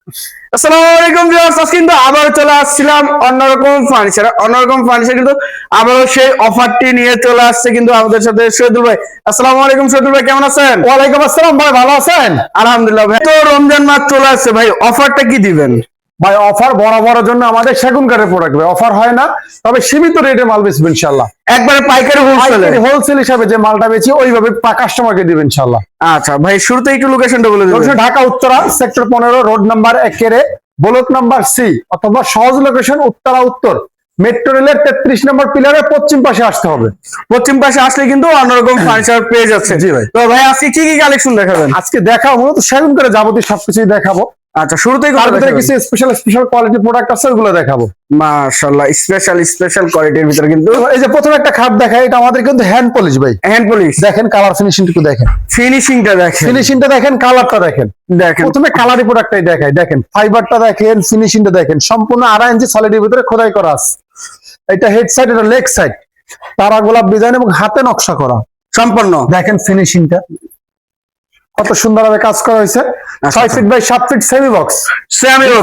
আসসালামু আলাইকুম ভিউয়ার্স, আজকে কিন্তু আবার চলে আসছিলাম অন্যরকম ফার্নিচার কিন্তু আবারও সেই অফারটি নিয়ে চলে আসছে কিন্তু আমাদের সাথে শহীদুল ভাই। আসসালামু আলাইকুম শহীদুল ভাই, কেমন আছেন? ওয়ালাইকুম আসসালাম ভাই, ভালো আছেন? আলহামদুলিল্লাহ ভাই। তো রমজান মাস চলে আসছে ভাই, অফারটা কি দিবেন? ভাই অফার বরাবরের জন্য আমাদের সেগুন কাঠের প্রোডাক্ট ভাই, অফার হয় না, তবে সীমিত রেটে মাল বেচবো ইনশাআল্লাহ। একবারে পাইকারি হোলসেল হিসাবে যে মালটা বেচি ওইভাবে কাস্টমারকে দিবেন ইনশাআল্লাহ। আচ্ছা ভাই, শুরুতে একটু লোকেশনটা বলে দিবেন। Dhaka Uttara sector 15 road number 1 block number C, অথবা সহজ লোকেশন উত্তরা উত্তর মেট্রো রেলের 33 নম্বর পিলারের পশ্চিম পাশে আসতে হবে। পশ্চিম পাশে আসলে কিন্তু অন্যরকম ফার্নিচার পেয়ে যাচ্ছে। জি ভাই। তো ভাই আজকে কি কি কালেকশন দেখাবেন? আজকে দেখাবো মূলত সেগুন কাঠের যাবতীয় সবকিছুই দেখাবো। আচ্ছা, শুরুতেই তার ভিতরে কিছু স্পেশাল কোয়ালিটি প্রোডাক্ট আছে, ওগুলো দেখাবো। মাশাআল্লাহ, স্পেশাল কোয়ালিটির ভিতরে কিন্তু এই যে প্রথমে একটা খাট দেখাই, এটা আমাদের কিন্তু হ্যান্ড পলিশ ভাই। হ্যান্ড পলিশ দেখেন কালার ফিনিশিংটুকু দেখেন, ফিনিশিংটা দেখেন, কালারটা দেখেন। প্রথমে কালারি প্রোডাক্টটাই দেখাই, দেখেন ফাইবারটা দেখেন, ফিনিশিংটা দেখেন, সম্পূর্ণ 2.5 ইঞ্চি সলিডের ভিতরে খোদাই করা আছে। এটা হেড সাইড, এটা লেগ সাইড, তারা গোলাপ ডিজাইন এবং হাতে নকশা করা সম্পূর্ণ। দেখেন ফিনিশিংটা কত সুন্দরভাবে কাজ করা হয়েছে। 6 feet by 7 feet semi box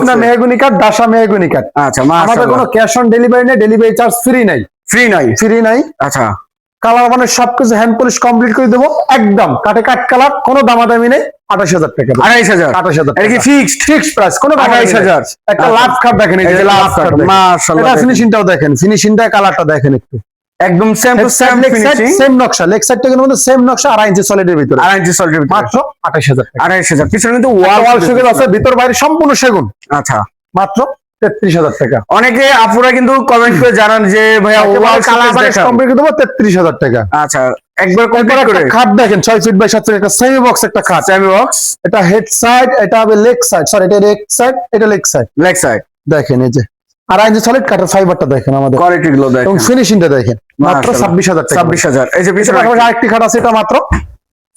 না মেহগনি কাঠ, দাসা মেহগনি কাঠ। আচ্ছা, আমাদের কোনো ক্যাশ অন ডেলিভারি নেই, ডেলিভারি চার্জ ফ্রি নাই। আচ্ছা, কালার মানে সবকিছু হ্যান্ড পলিশ কমপ্লিট করে দেবো একদম। কাটে কাট কালার, কোনো দামাদামি নেই। 28,000 টাকা। 28,000 এটা কি ফিক্সড প্রাইস? কোনো 28,000। একটা লাভ কাট দেখেন, এই যে লাভ কাট, মাশাআল্লাহ। এটা ফিনিশিংটাও দেখেন, ফিনিশিংটা কালারটা দেখেন একটু, একদম same to same finishing, same নকশা। লেগ সাইডটা কিন্তু সেম নকশা, 2.5 ইঞ্চি সলিডের ভিতরে, 2.5 ইঞ্চি সলিডের ভিতরে মাত্র 28,000 টাকা। 28,000। পিছনে কিন্তু ওয়াল সেগুন আছে, ভিতর বাইরে সম্পূর্ণ সেগুন। আচ্ছা, মাত্র 33,000 টাকা। অনেকে আপুরা কিন্তু কমেন্ট করে জানান যে ভাইয়া ওয়াল কালার কমপ্লিট করে দেবো 33,000 টাকা। আচ্ছা, একবার কমপ্লিট করে খাট দেখেন, 6 ফিট বাই 7 ফিট একটা সেমি বক্স, একটা খাট সেমি বক্স। এটা হেড সাইড, এটা হবে লেগ সাইড, সরি এটা লেগ সাইড, এটা লেগ সাইড। দেখেন এই যে 2.5 ইঞ্চি সলিড কাঠের ফাইবারটা দেখেন, আমাদের কোয়ালিটি গুলো দেখেন এবং ফিনিশিংটা দেখেন। মাত্র 26,000 টাকা। 26,000। এই যে পিছনে আরেকটি খাট আছে, এটা মাত্র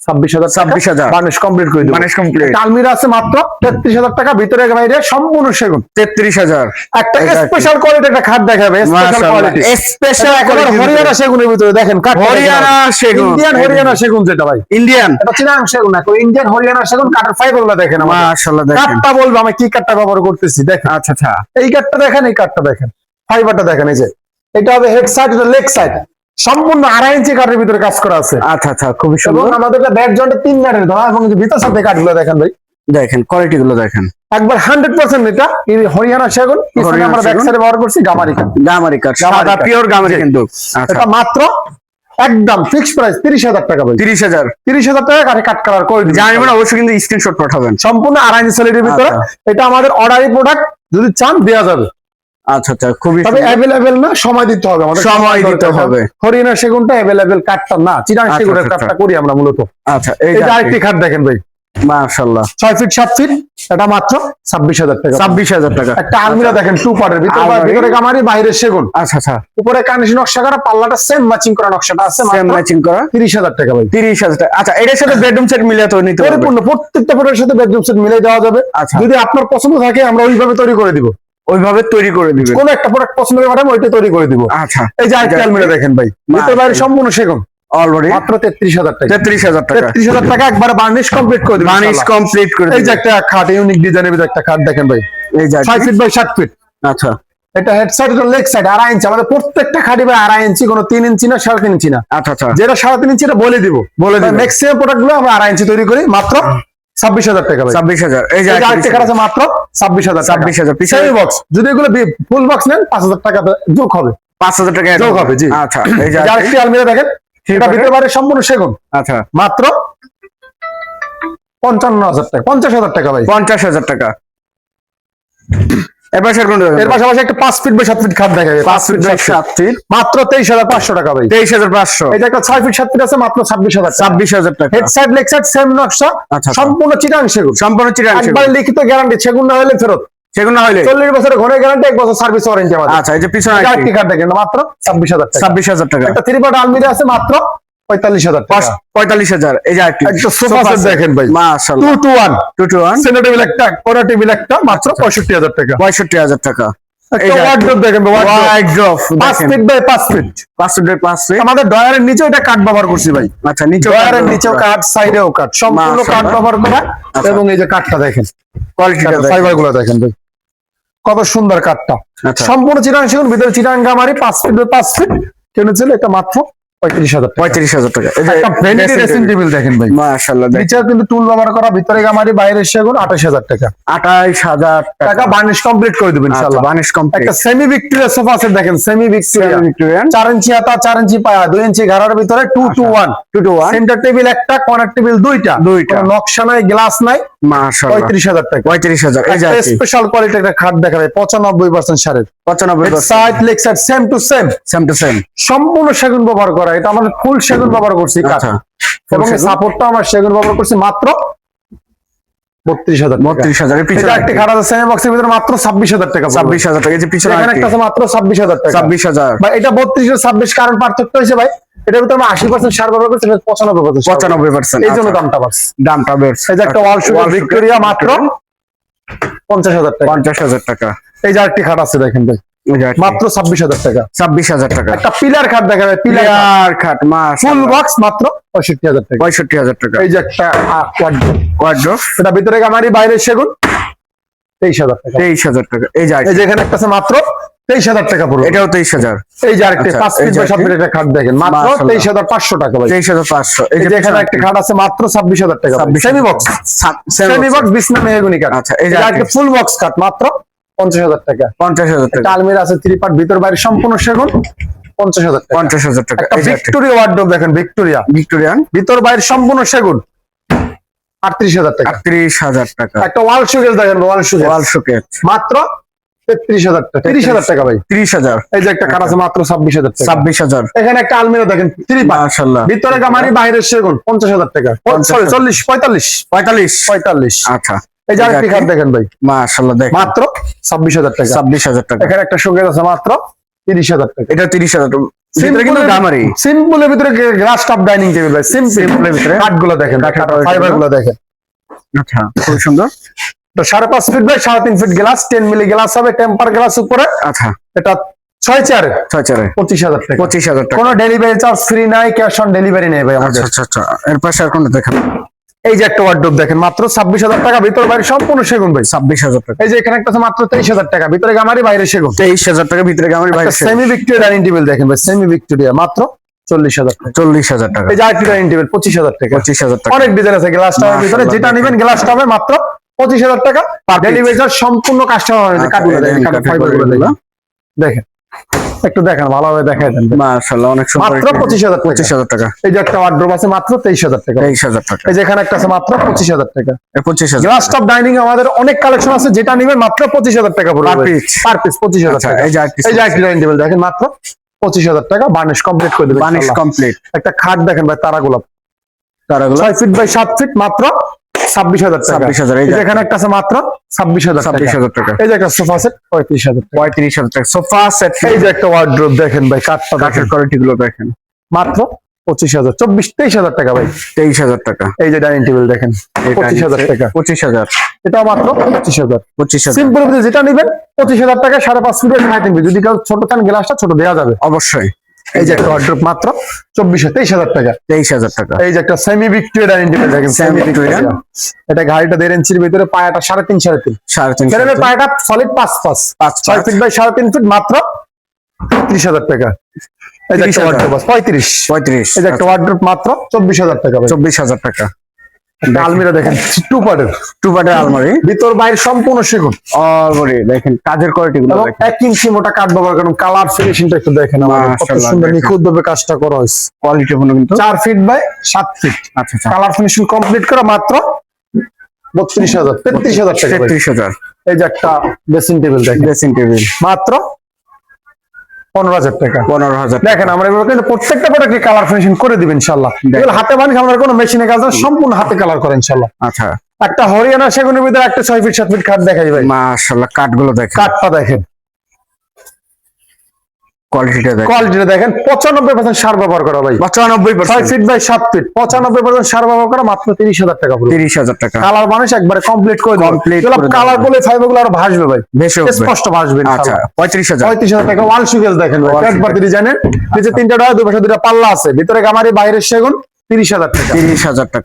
26,000 বার্নিশ কমপ্লিট করে দিই। Varnish complete. আলমিরা আছে মাত্র 33,000 টাকা, ভিতরে বাইরে সম্পূর্ণ সেগুন। 33,000। একটা স্পেশাল কোয়ালিটি একটা খাট দেখাবে, special quality, special quality Haryana সেগুনের ভিতরে দেখেন কাঠ, হরিয়ানা সেগুন, ইন্ডিয়ান হরিয়ানা সেগুন, যেটা ভাই ইন্ডিয়ান, এটা চিনাং সেগুন না, ইন্ডিয়ান হরিয়ানা সেগুন। কাঠের ফাইবারগুলো দেখেন, মাশাআল্লাহ। দেখেন কাঠটা বলবো আমি কি কাঠটা ব্যবহার করতেছি, দেখেন। আচ্ছা, এই কাঠটা দেখেন, এই কাঠটা দেখেন, ফাইবারটা দেখেন। এই যে এটা হবে হেড সাইড, এটা লেগ সাইড, সম্পূর্ণ 2.5 ইঞ্চি কাঠের ভিতরে কাজ করা আছে। আচ্ছা, খুবই এবং সুন্দর। আমাদের ব্যাক জয়েন্টে 3 নাটের ধরা, এবং ভিতর সাথে কাঠগুলো দেখেন ভাই, দেখেন কোয়ালিটি গুলো দেখেন, একবার 100% এটা হরিয়ানা সেগুন। পিছনে আমরা ব্যাক সাইডে ব্যবহার করছি গামারি কাঠ, সাদা পিওর গামারি কিন্তু। আচ্ছা, এটা মাত্র একদম ফিক্সড প্রাইস 30,000 টাকা ভাই। 30,000 টাকা কাঠে কাট কালার করে দিই। জানেন অবশ্যই কিন্তু স্ক্রিনশট পাঠাবেন, সম্পূর্ণ 2.5 ইঞ্চি সলিডের ভিতরে। এটা আমাদের অর্ডারি প্রোডাক্ট, যদি চান দেওয়া যাবে। আচ্ছা, খুবই তবে অ্যাভেলেবেল না, সময় দিতে হবে আমাদের, সময় দিতে হবে। হরিয়ানা সেগুনটা অ্যাভেলেবেল কাঠটা না, চিরাং সেগুনের কাঠটা করি আমরা মূলত। আচ্ছা, এই যে আরেকটি খাট দেখেন ভাই, মাশাআল্লাহ, 6 ফিট 7 ফিট, এটা মাত্র 26,000 টাকা। 26,000 টাকা। একটা আলমিরা দেখেন, 2 পার্টের, ভিতরে গামারি, বাইরে সেগুন। আচ্ছা, উপরে কানিশ নকশা করা, পাল্লাটা সেম ম্যাচিং করা নকশাটা আছে, সেম ম্যাচিং করা, 30,000 টাকা ভাই। 30,000 টাকা। আচ্ছা, এটার সাথে বেডরুম সেট মিলিয়ে তো নিতে পারবেন? পরিপূর্ণ প্রত্যেকটা প্রোডাক্টের সাথে বেডরুম সেট মিলিয়ে দেওয়া যাবে। আচ্ছা, যদি আপনার পছন্দ থাকে আমরা ওইভাবে তৈরি করে দিব, ওইভাবে তৈরি করে দিবেন। কোন একটা প্রোডাক্ট পছন্দ করে ম্যাডাম ওইটা তৈরি করে দিব। আচ্ছা, এই যে আরেকটা আলমিরা দেখেন ভাই, ভিতরে বাইরে সম্পূর্ণ সেগুন, অলরেডি মাত্র 33,000 টাকা। 33,000 টাকা। 33,000 টাকা একবার বার্নিশ কমপ্লিট করে দিবেন, বার্নিশ কমপ্লিট করে এই যে একটা খাট, ইউনিক ডিজাইনের ভিতরে একটা খাট দেখেন ভাই, এই যে 6 ফিট বাই 7 ফিট। আচ্ছা, এটা হেড সাইড, এটা লেগ সাইড, 2.5 ইঞ্চি। আমাদের প্রত্যেকটা খাটই ভাই 2.5 ইঞ্চি, কোনো 3 ইঞ্চি না, 3.5 ইঞ্চি না। আচ্ছা, যেটা 3.5 ইঞ্চি এটা বলে দিব। ম্যাক্সিমাম প্রোডাক্ট গুলো আমরা 2.5 ইঞ্চি তৈরি করি, মাত্র 26,000 টাকা ভাই। 26,000। এই যে আরেকটা খাট আছে মাত্র 26,000। 26,000 সেমি বক্স, যদি এগুলো ফুল বক্স নেন 5,000 টাকা যোগ হবে, 5,000 টাকা যোগ হবে। জি, আচ্ছা, এই যে আরেকটি আলমিরা দেখেন, এটা ভিতরে বাইরে সম্পূর্ণ সেগুন। আচ্ছা, মাত্র 55,000 টাকা, 50,000 টাকা ভাই। 50,000 টাকা। এর পাশাপাশি একটা 5 ফিট বাই 7 ফিট খাট দেখা যায়, 5 ফিট বাই 7 ফিট, মাত্র 23,500 টাকা ভাই। 23,500। এটা একটা 6 ফিট 7 ফিট আছে, মাত্র 26,000 টাকা। Head side leg side same নকশা, সম্পূর্ণ চিটাং সেগুন, একবার লিখিত গ্যারান্টি, সেগুন না হলে ফেরত, সেগুন না হলে 40 বছরের ঘরের গ্যারান্টি, 1 বছর সার্ভিস ওয়ারেন্টি আমাদের। আচ্ছা, এই যে পিছনে আরেকটি খাট দেখেন, মাত্র 26,000 টাকা। 26,000 টাকা। একটা 3 পার্ট আলমিরা আছে, মাত্র 45,000 টাকা। 45,000। এই যে একটা সোফা সেট দেখেন ভাই, মাশাআল্লাহ, 2 to 1 2 to 1 সেন্টার টেবিল একটা, কোনা টেবিল একটা, মাত্র 65,000 টাকা। 65,000 টাকা। একটা ওয়ার্ডরোব দেখেন, wardrobe 5 feet by 5 feet, 5 feet by 5 feet. আমাদের ডয়ারের নিচেও এটা কাঠ ব্যবহার করছি ভাই। আচ্ছা, নিচে ডয়ারের নিচেও কাঠ, সাইডেও কাঠ, সম্পূর্ণ কাঠ ব্যবহার করা। এবং এই যে কাঠটা দেখেন, কোয়ালিটিটা ফাইবার গুলো দেখেন ভাই, কত সুন্দর কাঠটা। আচ্ছা। সম্পূর্ণ চিটাং সেগুন, ভিতরে চিটাং গামারি, 5 ফিট বাই 5 ফিট কিনেছিল, এটা মাত্র 35,000 টাকা। 35,000 টাকা। একটা ভ্যানিটি ড্রেসিং টেবিল দেখেন ভাই, মাশাআল্লাহ। নিচে কিন্তু টুল ব্যবহার করা, ভিতরে গামারি, বাইরে সেগুন, 28,000 টাকা। 28,000 টাকা বার্নিশ কমপ্লিট করে দেবেন ইনশাআল্লাহ। Varnish complete. একটা সেমি ভিক্টোরিয়া সোফা সেট দেখেন, সেমি ভিক্টোরিয়া, 4 ইঞ্চি হাতা, 4 ইঞ্চি পায়া, 2 ইঞ্চি ঘাড়ার ভিতরে 2 to 1, সেন্টার টেবিল একটা, কর্নার টেবিল দুইটা, কোনো নকশা নাই, গ্লাস নাই, মাশাআল্লাহ। 35,000 টাকা। 35,000। এই যে স্পেশাল কোয়ালিটি একটা খাট দেখাবে, 95% সারের, 95% side leg side same to same, same to same, সম্পূর্ণ সেগুন ব্যবহার করা। এটা আমাদের ফুল সেগুন ব্যবহার করছি কাঠ, আচ্ছা। এবং সাপোর্টটা আমরা সেগুন ব্যবহার করছি মাত্র 32,000 টাকা। 32,000 এর পিছনে একটা খাট আছে সেমি বক্সের ভিতরে, মাত্র 26,000 টাকা। 26,000 টাকা। এই যে পিছনে এখানে একটা আছে মাত্র 26,000 টাকা। 26,000। ভাই এটা 32 আর 26 কারণ পার্থক্য হয়েছে ভাই, এটার ভিতরে আমরা 80% সার ব্যবহার করছি, 95%। 95%। এই জন্য দামটা বাড়ছে। দামটা বেশ। এই যে একটা ওয়াল সুগার ভিক্টোরিয়া মাত্র 50,000 টাকা। 50,000 টাকা। এই যে আরেকটি খাট আছে দেখেন ভাই, মাত্র 26,000 টাকা। 26,000 টাকা। একটা পিলার খাট দেখা যায়, পিলার খাট, ফুল বক্স মাত্র 65,000 টাকা। 65,000 টাকা। এই যে একটা ওয়ার্ডরোব, এটা ভিতরে গামারি, বাইরে সেগুন, 23,000 টাকা। 23,000 টাকা। এই যে এখানে একটা আছে মাত্র 23,000 টাকা পড়বে। এটাও 23,000। এই যে আরেকটা আচ্ছা, 5 ফিট বাই 7 ফিট একটা খাট দেখেন, মাত্র মাশাআল্লাহ। 23,500 টাকা ভাই। 23,500। এই যে এখানে একটা খাট আছে মাত্র 26,000 টাকা। সেমি বক্স, সেমি বক্স বিছনা মেহগনি কাঠ। আচ্ছা। এই যে একটা ফুল বক্স কাঠ মাত্র 50,000 টাকা। 50,000 টাকা। আলমিরা আছে 3 পার্ট, ভিতর বাইরে সম্পূর্ণ সেগুন, 50,000 টাকা। 50,000 টাকা। একটা ভিক্টোরিয়া ওয়ার্ডরোব দেখেন, ভিক্টোরিয়ান, ভিতর বাইরে সম্পূর্ণ সেগুন, 38,000 টাকা। 38,000 টাকা। একটা ওয়াল শোকেস দেখেন, ওয়াল শোকেস মাত্র 33,000 টাকা। 30,000 টাকা ভাই। 30,000। এই যে একটা কাঠ আছে মাত্র 26,000 টাকা। 26,000। এখানে একটা আলমিরা দেখেন, 3 পার্ট, মাশাআল্লাহ। ভিতরে গামারি, বাইরে সেগুন, 50,000 টাকা। সরি 40, 45, 45। আচ্ছা। এই যে আরেকটি খাট দেখেন ভাই, মাশাআল্লাহ। দেখেন মাত্র 26,000 টাকা। 26,000 টাকা। এখানে একটা শোকেস আছে মাত্র 30,000 টাকা। এটা 30,000 টাকা। ভিতরে কিন্তু গামারি, সিম্পলের ভিতরে গ্লাস টপ ডাইনিং টেবিল ভাই, সিম্পলের ভিতরে কাঠগুলো দেখেন, ফাইবার গুলো দেখেন। আচ্ছা, খুব সুন্দর। তো 5.5 feet by 3.5 feet glass, 10 milli glass হবে, টেম্পার গ্লাস উপরে। আচ্ছা। এটা 6 চেয়ারে 25,000 টাকা। 25,000 টাকা। কোনো ডেলিভারি চার্জ ফ্রি নাই, ক্যাশ অন ডেলিভারি নেই ভাই আমাদের। আচ্ছা। এর পাশে আর কোনটা দেখেন? এই যে একটা ওয়ার্ডরোব দেখেন, মাত্র 26,000 টাকা, ভিতর বাইরে সম্পূর্ণ সেগুন ভাই। 26,000 টাকা। এই যে এখানে একটা আছে মাত্র 23,000 টাকা, ভিতরে গামারি, বাইরে সেগুন। 23,000 টাকা। ভিতরে গামারি, বাইরে সেমি ভিক্টোরিয়া ডাইনিং টেবিল দেখেন ভাই, সেমি ভিক্টোরিয়া মাত্র 40,000 টাকা। 40,000 টাকা। এই যে আরেকটি ডাইনিং টেবিল 25,000 টাকা। 25,000 টাকা। অনেক ডিজাইন আছে গ্লাস টপের ভিতরে, মাশাআল্লাহ, যেটা নেবেন গ্লাস টপে মাত্র 25,000 টাকা। ডেলিভারি চার্জ সম্পূর্ণ কাস্টমার। কাঠগুলো দেখেন, ফাইবারগুলো দেখেন, একটু দেখেন ভালোভাবে দেখাই দেন। মাশাআল্লাহ, অনেক সুন্দর। মাত্র 25,000 টাকা। এই যে একটা ওয়ার্ডরোব আছে মাত্র 23,000 টাকা। 23,000 টাকা। এই যে এখানে একটা আছে মাত্র 25,000 টাকা। 25,000। গ্লাস টপ ডাইনিং আমাদের অনেক কালেকশন আছে, যেটা নেবেন মাত্র 25,000 টাকা পড়বে পার পিস। 25,000 টাকা। এই যে একটা ডাইনিং টেবিল দেখেন, মাত্র 25,000 টাকা, বার্নিশ কমপ্লিট করে দেবেন। Varnish complete. একটা খাট দেখেন ভাই, তারা গোলাপ, 6 ফিট বাই 7 ফিট, মাত্র 26,000 টাকা। 26,000। এই যে এখানে একটা আছে মাত্র 26,000 টাকা। 26,000 টাকা। এই যে একটা সোফা সেট 35,000 টাকা। 35,000 টাকা। Sofa set. এই যে একটা ওয়ার্ডরোব দেখেন ভাই, কাঠটা কাঠের দেখেন, কোয়ালিটি গুলো দেখেন, মাত্র 25,000, 23,000 টাকা ভাই। 23,000 টাকা। এই যে ডাইনিং টেবিল দেখেন, 25,000 টাকা। 25,000। এটাও মাত্র 25,000। 25,000। সিম্পল যেটা নেবেন 25,000 টাকা, 5.5 ফিট 3.5 ফিট। যদি কেউ ছোট চান, গ্লাসটা ছোট দেওয়া যাবে অবশ্যই। এই যে একটা ওয়ার্ডরোব মাত্র 23,000 টাকা। 23,000 টাকা। এই যে একটা সেমি ভিক্টোরিয়া ডাইনিং টেবিল দেখেন, সেমি ভিক্টোরিয়া। এটা গাড়িটা 1.5 ইঞ্চির ভিতরে, পায়াটা 3.5 3.5 পায়াটা সলিড 5 6 ফিট বাই 3.5 ফিট, মাত্র 30,000 টাকা। এই যে একটা ওয়ার্ডরোব 35। এই যে একটা ওয়ার্ডরোব মাত্র 24,000 টাকা। 24,000 টাকা। আলমিরা দেখেন, 2 পার্টের আলমারি, ভিতর বাইরে সম্পূর্ণ সেগুন। অলরেডি দেখেন কাজের কোয়ালিটি গুলো দেখেন, 1 ইঞ্চি মোটা কাঠ ব্যবহার করেন। কালার ফিনিশিংটা একটু দেখেন, কত সুন্দর নিখুঁত ভাবে কাজটা করা হয়েছে। কোয়ালিটি পূর্ণ কিন্তু 4 ফিট বাই 7 ফিট। আচ্ছা। কালার ফিনিশিং কমপ্লিট করা, মাত্র 32,000, 33,000 টাকা। 33,000। এই যে একটা ড্রেসিং টেবিল দেখেন, ড্রেসিং টেবিল, মাত্র 15,000 টাকা। 15,000। দেখেন আমরা এভাবে কিন্তু প্রত্যেকটা প্রোডাক্টে কালার ফিনিশিং করে দিবেন ইনশাআল্লাহ। এগুলো হাতে বানিয়ে, আমাদের কোনো মেশিনে কাজ না, সম্পূর্ণ হাতে কালার করে ইনশাআল্লাহ। আচ্ছা। একটা হরিয়ানা সেগুনের ভিতরে একটা 6 ফিট 7 ফিট কাঠ দেখাই ভাই। মাশাআল্লাহ, কাঠগুলো দেখেন, কাঠটা দেখেন, কোয়ালিটিটা দেখেন 95% সার ব্যবহার করা ভাই, 95%, 6 ফিট বাই 7 ফিট 95% সার ব্যবহার করা, মাত্র 30,000 টাকা। 30,000 টাকা। কালার মানুষ একবারে কমপ্লিট করে দেবে, কালার করলে ফাইবারগুলো আরো ভাসবে ভাই, স্পষ্ট ভাসবে। আচ্ছা 35,000 টাকা। ওয়াল শুকেস দেখেন ভাই, একবার ডিজাইনের নিচে 3টা ডয়া, দুই পাশে 2টা পাল্লা আছে, ভিতরে গামারি, বাইরের সেগুন। 30,000 টাকা।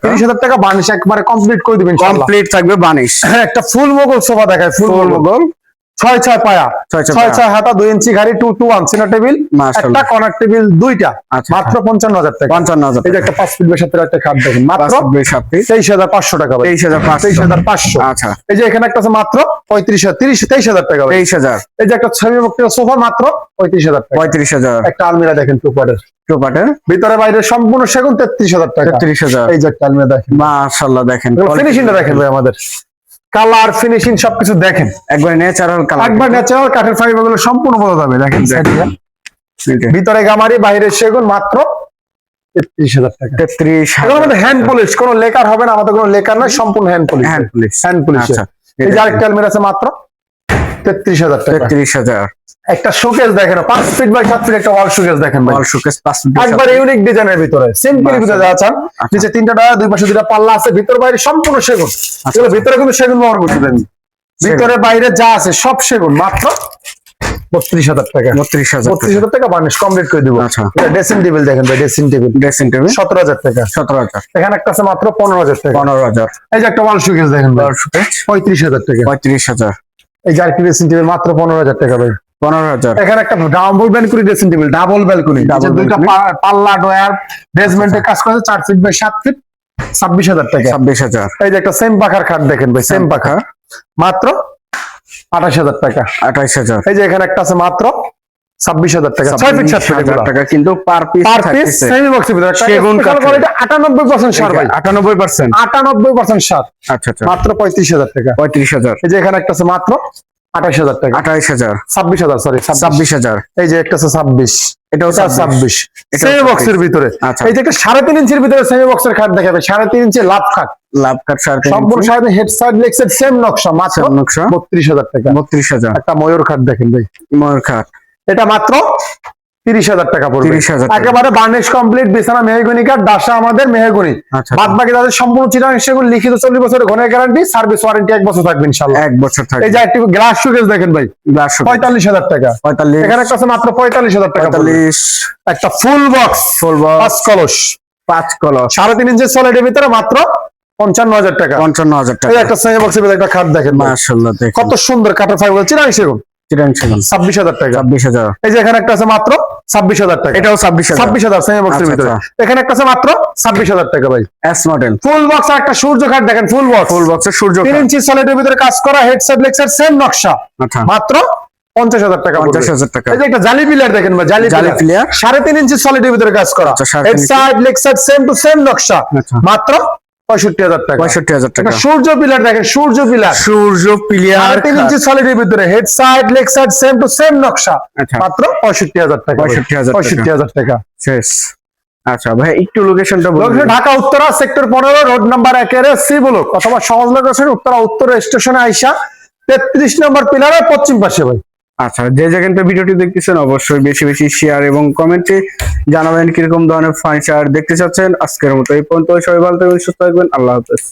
30,000 টাকা বানিশ একবারে কমপ্লিট করে দিবেন, কমপ্লিট থাকবে বানিশ। হ্যাঁ, একটা ফুল মোগল সোফা দেখায়, ফুল মোগল 6 পায়া, 6 হাতা, 2 ইঞ্চি ঘাড়ি, 2-1 সেন্টার টেবিল, একটা কর্নার টেবিল, 2টা, মাত্র 55,000 টাকা। 55,000। এই যে একটা 5 ফিট বাই 7 একটা খাট দেখেন, মাত্র 23,500 টাকা ভাই। 23,500। আচ্ছা, এই যে এখানে একটা আছে মাত্র 23,000 টাকা ভাই। 23,000। এই যে একটা সেমি বক্সের সোফা মাত্র 35,000 টাকা। 35,000। একটা আলমিরা দেখেন, টুপাটের, ভিতরে বাইরে সম্পূর্ণ সেগুন, 33,000 টাকা। 33,000। এই যে একটা আলমিরা দেখেন, মাশাআল্লাহ, দেখেন ফিনিশিংটা দেখেন ভাই, আমাদের কালার ফিনিশিং সবকিছু দেখেন, একবার ন্যাচারাল কালার, একবার ন্যাচারাল কাঠের ফাইবারগুলো সম্পূর্ণ বলা যাবে। দেখেন ভিতরে গামারি, বাইরের সেগুন, মাত্র 33,000 টাকা। 33,000। হ্যান্ড পলিশ, কোনো লেকার হবে না, আমাদের কোনো লেকার নয়, সম্পূর্ণ হ্যান্ড পলিশ। Hand polish. আচ্ছা, এই যে আরেকটা আলমিরা আছে মাত্র 33,000 টাকা। 33,000। একটা শোকেস দেখেন, 5 ফিট বাই 7 ফিট একটা ওয়াল শোকেস দেখেন ভাই, ওয়াল শোকেস 5 ফিট, একবার ইউনিক ডিজাইনের ভিতরে, সিম্পল ভিতরে যা আছেন, নিচে 3টা ডয়া, দুই পাশে 2টা পাল্লা আছে, ভিতর বাইরে সম্পূর্ণ সেগুন। এগুলো ভিতরে কিন্তু সেগুন ব্যবহার করতে দেন, ভিতরে বাইরে যা আছে সব সেগুন, মাত্র 32,000 টাকা। 32,000 টাকা বানিশ কমপ্লিট করে দিব। আচ্ছা, ড্রেসিং টেবিল দেখেন ভাই, ড্রেসিং টেবিল 17,000 টাকা। 17,000। এখানে একটা আছে মাত্র 15,000 টাকা। 15,000। এই যে একটা ওয়াল শোকেস দেখেন ভাই, 35,000 টাকা। 35,000। এই যে আরেকটা ড্রেসিং টেবিল মাত্র 15,000 টাকা ভাই। 15,000। এখানে একটা double balcony dressing table, double balcony, দুইটা পাল্লা ডয়ার, বেসমেন্টে কাজ করেছে, 4 ফিট বাই 7 ফিট, 26,000 টাকা। 26,000। এই যে একটা সেম পাখার খাট দেখেন ভাই, সেম পাখা, মাত্র 28,000 টাকা। 28,000। এই যে এখানে একটা আছে মাত্র 26,000 টাকা। 6 ফিট 7 ফিট টাকা, কিন্তু পার পিস সেমি বক্সের ভিতরে সেগুন কাঠ, কোয়ালিটি 98% সার ভাই, 98%। 98% সার। আচ্ছা আচ্ছা, মাত্র 35,000 টাকা। 35,000। এই যে এখানে একটা আছে মাত্র 28,000 টাকা। 28,000। 26,000, সরি 26,000। এই যে একটা আছে 26, এটাও 26 সেমি বক্সের ভিতরে। আচ্ছা, এই যে একটা 3.5 ইঞ্চির ভিতরে সেমি বক্সের খাট দেখাবে, 3.5 ইঞ্চি লাভ খাট, লাভ কাট, সম্পূর্ণ সাথে head side leg side same নকশা, মাত্র 32,000 টাকা। 32,000। একটা ময়ূর খাট দেখেন ভাই, ময়ূর খাট, এটা মাত্র 30,000 টাকা পড়বে। 30,000। একেবারে বার্নিশ কমপ্লিট, বিছানা মেহগনি কাঠ, ডাসা আমাদের মেহগনি, বাদ বাকি তাদের সম্পূর্ণ চিটাং সেগুন, লিখিত 40 বছরের ঘনের গ্যারান্টি, সার্ভিস ওয়ারেন্টি 1 বছর থাকবে ইনশাআল্লাহ। 1 বছর থাকবে। এই যে একটি গ্লাস শোকেস দেখেন ভাই, 45,000 টাকা। 45। এখানে একটা আছে মাত্র 45,000 টাকা। 45। একটা ফুল বক্স, 5 কলস, 5 কলস, 3.5 ইঞ্চি সলিডের ভিতরে মাত্র 55,000 টাকা। 55,000 টাকা। এই একটা সেমি বক্সের ভিতরে একটা খাট দেখেন, মাশাআল্লাহ, দেখেন কত সুন্দর কাঠের ফাইবার, চিটাং সেগুন, 26,000 টাকা। 26,000। এই যে এখানে একটা আছে মাত্র 26,000 টাকা। এটাও 26,000। 26,000 সেমি বক্সের ভিতরে। এখানে একটা আছে মাত্র 26,000 টাকা ভাই, এস মডেল ফুল বক্স। আর একটা সূর্য খাট দেখেন, ফুল বক্স, ফুল বক্সের সূর্য 3 ইঞ্চি সলিডের ভিতরে কাজ করা, head side leg side same নকশা, আচ্ছা, মাত্র 50,000 টাকা। 50,000 টাকা। এই যে একটা জালি পিলার দেখেন ভাই, জালি পিলার 3.5 ইঞ্চি সলিডের ভিতরে কাজ করা, head side leg side same to same নকশা, মাত্র 65,000 টাকা। 65,000 টাকা। সূর্য পিলার দেখেন, সূর্য পিলার 3.5 ইঞ্চি সলিডের ভিতরে, head side leg side same to same নকশা, মাত্র 65,000 টাকা। 65,000 টাকা শেষ। আচ্ছা ভাই, একটু লোকেশনটা বলুন। Dhaka Uttara sector 15, road number 1 C block, অথবা সহজ লোকেশন উত্তরা উত্তর স্টেশনে আইসা 33 নম্বর পিলারের পশ্চিম পাশে ভাই। আচ্ছা, যে যেখানটা ভিডিওটি দেখতেছেন অবশ্যই বেশি বেশি শেয়ার এবং কমেন্টে জানাবেন কিরকম ধরনের ফার্নিচার দেখতে চাচ্ছেন। আজকের মতো এই পর্যন্ত, সবাই ভালো থাকবেন, সুস্থ থাকবেন, আল্লাহ হাফেজ।